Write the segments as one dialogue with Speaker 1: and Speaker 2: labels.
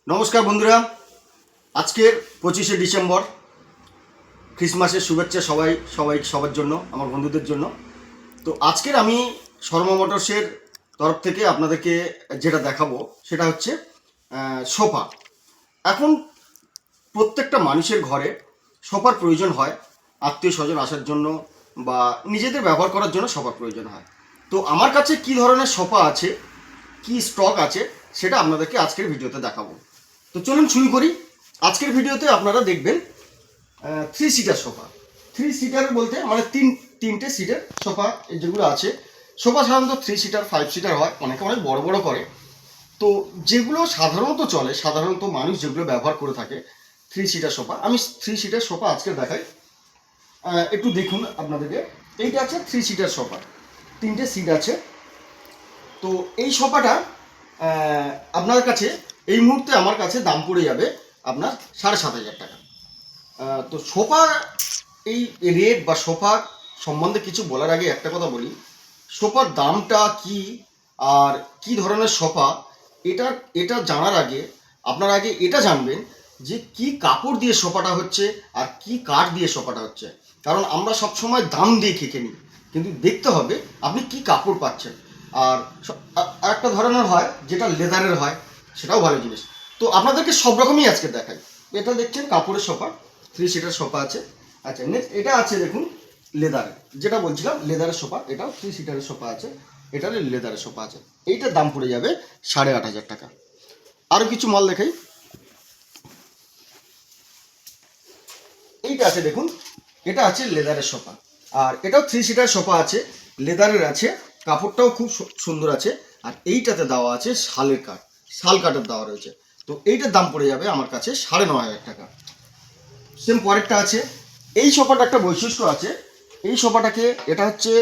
Speaker 1: নমস্কার বন্ধুরা, আজকের 25শে ডিসেম্বর, ক্রিসমাসের শুভেচ্ছা সবার জন্য, আমার বন্ধুদের জন্য। তো আজকের আমি শর্মা মোটরসের তরফ থেকে আপনাদেরকে যেটা দেখাবো সেটা হচ্ছে সোফা। এখন প্রত্যেকটা মানুষের ঘরে সোফার প্রয়োজন হয়, আত্মীয় স্বজন আসার জন্য বা নিজেদের ব্যবহার করার জন্য সোফার প্রয়োজন হয়। তো আমার কাছে কী ধরনের সোফা আছে, কি স্টক আছে, সেটা আপনাদেরকে আজকের ভিডিওতে দেখাবো। তো চলুন শুরু করি। আজকের ভিডিওতে আপনারা দেখবেন 3 সিটার সোফা। 3 সিটার বলতে মানে তিনটে সিটের সোফা যেগুলো আছে। সোফা সাধারণত 3 সিটার 5 সিটার হয়, অনেকে অনেক বড় বড় করে। তো যেগুলো সাধারণত চলে, সাধারণত মানুষ যেগুলো ব্যবহার করে থাকে 3 সিটার সোফা, আমি 3 সিটার সোফা আজকে দেখাই। একটু দেখুন আপনাদেরকে। এইটা আছে 3 সিটার সোফা, 3টে সিট আছে। তো এই সোফাটা আপনার কাছে এই মুহূর্তে আমার কাছে দাম পড়ে যাবে আপনার 7,500 টাকা। তো সোফা এই রেট বা সোফা সম্বন্ধে কিছু বলার আগে একটা কথা বলি, সোফার দামটা কি আর কি ধরনের সোফা, এটা জানার আগে আপনারা আগে এটা জানবেন যে কি কাপড় দিয়ে সোফাটা হচ্ছে আর কি কাঠ দিয়ে সোফাটা হচ্ছে। কারণ আমরা সবসময় দাম দিয়ে খেকে নিই, কিন্তু দেখতে হবে আপনি কি কাপড় পাচ্ছেন। আর একটা ধরনের হয় যেটা লেদারের হয়, সেটাও ভালো জিনিস। তো আপনাদেরকে সব রকমই আজকে দেখাই। এটা দেখছেন কাপড়ের সোফা, 3 সিটার সোফা আছে। আচ্ছা, নেক্সট এটা আছে দেখুন লেদারের, যেটা বলছিলাম লেদারের সোফা, এটাও 3 সিটারের সোফা আছে, এটার লেদারের সোফা আছে। এইটার দাম পড়ে যাবে 8,500 টাকা। আরও কিছু মাল দেখাই। এইটা আছে দেখুন, এটা আছে লেদারের সোফা, আর এটাও 3 সিটার সোফা আছে, লেদারের আছে, কাপড়টাও খুব সুন্দর আছে। আর এইটাতে দেওয়া আছে শালের কাঠ, শাল কাঠের দেওয়া রয়েছে। তো এইটার দাম পড়ে যাবে আমার কাছে 9,500 টাকা। সেম পরেরটা আছে। এই সোফাটা একটা বৈশিষ্ট্য আছে, এই সোফাটাকে, এটা হচ্ছে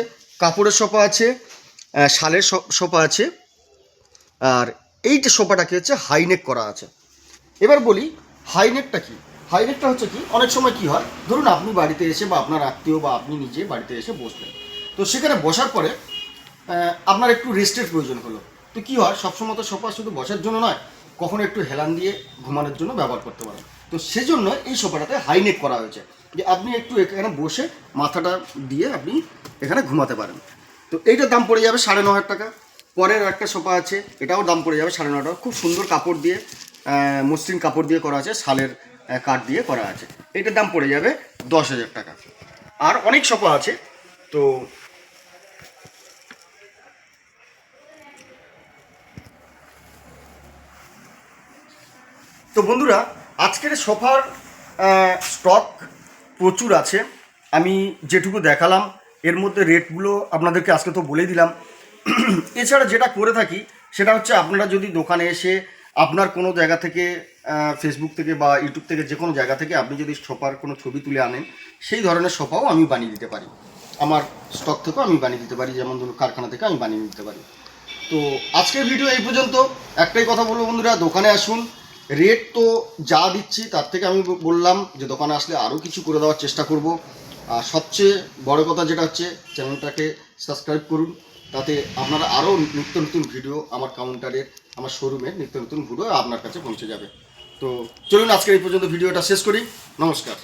Speaker 1: কাপড়ের সোফা আছে, শালের সোফা আছে, আর এইটা সোফাটাকে হচ্ছে হাইনেক করা আছে। এবার বলি হাইনেকটা কি। হাইনেকটা হচ্ছে কি, অনেক সময় কি হয়, ধরুন আপনি বাড়িতে এসে বা আপনার আত্মীয় বা আপনি নিজে বাড়িতে এসে বসলেন, তো সেখানে বসার পরে আপনার একটু রেস্টের প্রয়োজন হলো। তো কী হয়, সবসময় তো সোফা শুধু বসার জন্য নয়, কখনো একটু হেলান দিয়ে ঘুমানোর জন্য ব্যবহার করতে পারেন। তো সেজন্য এই সোফাটাতে হাইনেক করা হয়েছে, যে আপনি একটু এখানে বসে মাথাটা দিয়ে আপনি এখানে ঘুমাতে পারেন। তো এইটার দাম পড়ে যাবে 9,500 টাকা। পরের একটা সোফা আছে, এটাও দাম পড়ে যাবে 9,500 টাকা। খুব সুন্দর কাপড় দিয়ে, মসৃণ কাপড় দিয়ে করা আছে, শালের কাঠ দিয়ে করা আছে। এটার দাম পড়ে যাবে 10,000 টাকা। আর অনেক সোফা আছে। তো তো বন্ধুরা, আজকের সোফার স্টক প্রচুর আছে। আমি যেটুকু দেখালাম এর মধ্যে রেটগুলো আপনাদেরকে আজকে তো বলেই দিলাম। এছাড়া যেটা করে থাকি সেটা হচ্ছে, আপনারা যদি দোকানে এসে আপনার কোনো জায়গা থেকে, ফেসবুক থেকে বা ইউটিউব থেকে, যে কোনো জায়গা থেকে আপনি যদি সোফার কোনো ছবি তুলে আনেন, সেই ধরনের সোফাও আমি বানিয়ে দিতে পারি। আমার স্টক থেকেও আমি বানিয়ে দিতে পারি, যেমন ধরুন কারখানা থেকে আমি বানিয়ে দিতে পারি। তো আজকের ভিডিও এই পর্যন্ত। একটাই কথা বলবো বন্ধুরা, দোকানে আসুন। রেট তো যা দিচ্ছি তার থেকে আমি বললাম যে দোকানে আসলে আরও কিছু করে দেওয়ার চেষ্টা করব। আর সবচেয়ে বড় কথা যেটা হচ্ছে, চ্যানেলটাকে সাবস্ক্রাইব করুন, তাতে আপনারা আরও নিত্য নতুন ভিডিও আমার কাউন্টারের, আমার শোরুমের নিত্য নতুন ভিডিও আপনার কাছে পৌঁছে যাবে। তো চলুন আজকে এই পর্যন্ত ভিডিওটা শেষ করি। নমস্কার।